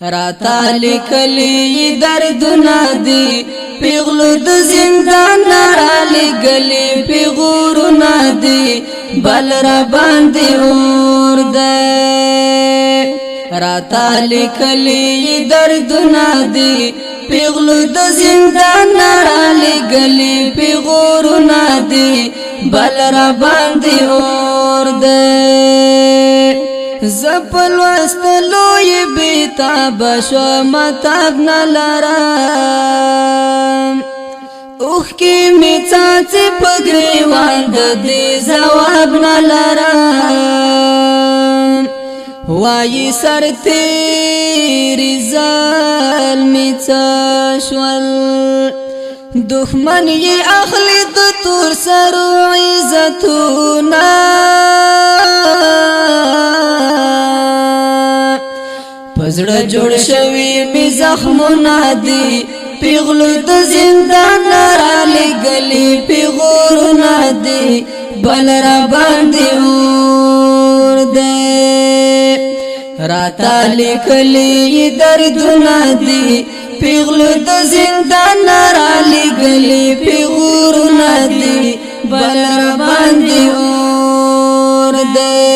راتا لیکلی دردنا دی پیغلو د زندان را لګلی پیغورنا دی بل را باندې اور دی راتا لیکلی دردنا دی پیغلو د زندان را لګلی پیغورنا دی بل را باندې اور دی زپل وستلوی بیتاب شو متاب نلرم اوخ کی می چاچی پگریوان دی زواب نلرم وای سر تیری ظلمی چشول دخمن یی اخلی د تور سرو عزتونا پزړه جوړ شوی می زخمونه دی پیغلو د زندان را لګلی پیغورونه دی بل را باندې اور دی راتا لیکلی دردونه دی پیغلو د زندان را لګلی پیغورونه دی بل را باندې اور دی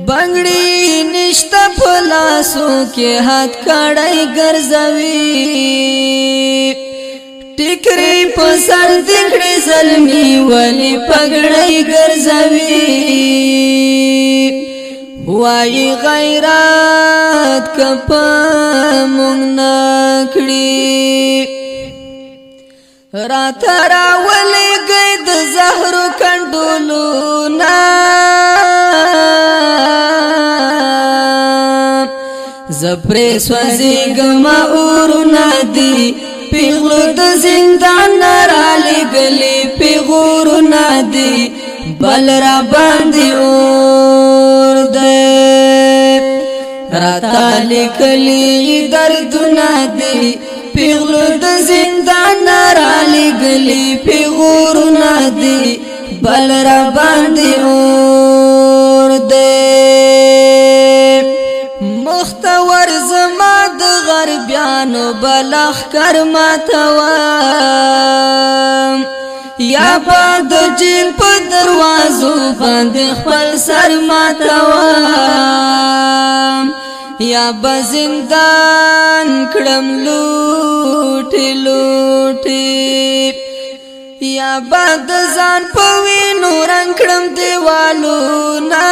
بنگړی نشتا پلاسو کې هات کړای ګرځوي ټیکری په سر دکړې زلمی ولی پګړای ګرځوي وای غیرت کپ مونږ نکړي رات را ولې گید زهر کندولو نا زپری سوزی گما اورنا دی پیغلو د زندان را لګلی پیغورنا دی بل را باندې اور دی راتا لیکلی دردنا دی پیغلو د زندان را لګلی پیغورنا دی بل را باندې اور دی مختور زما د غربیانو بلخ کرماتوام یا باد جیل په دروازو باندې خپل سر ماتوام یا بزندان کړم لوټي لوټي یا باد ځان په وینو رنگ کړم دیوالو نا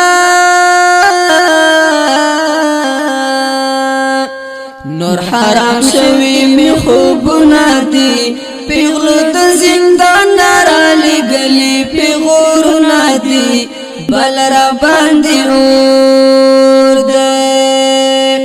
نور حرام شوی می خوبونه دی پیغلو د زندان را لګلی پیغورونه دی بل را باندې اور دی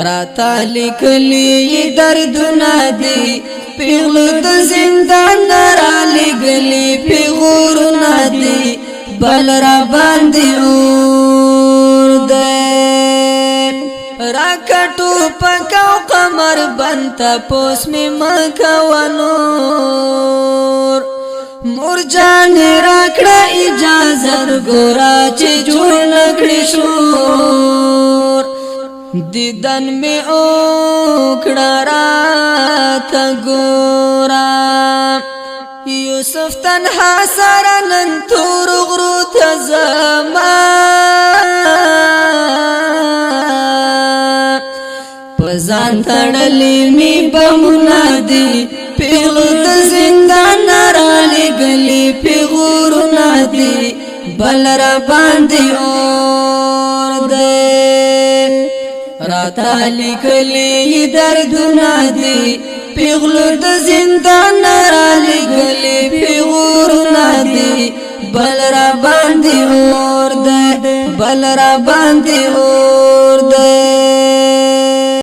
راتا لیکلی دردونه دی پیغلو د زندان را لګلی پیغورونه دی بل را باندې اور دی راکټو پکاو قمر بنتا پوس می مکوانور مور جان راکړه اجازه ګورا چې جوړ نکړې شور دیدن می اوکړه رات ګورا یوسف تنها سره نن تور غرو ته زما ځان تړلې می بمونه دی پیغلو د زندان را لګلی پیغورونه دی بل را باندې اور دی راتا لیکلی دردونه دی پیغلو د زندان را لګلی پیغورونه دی بل را باندې اور دی بل را باندې اور دی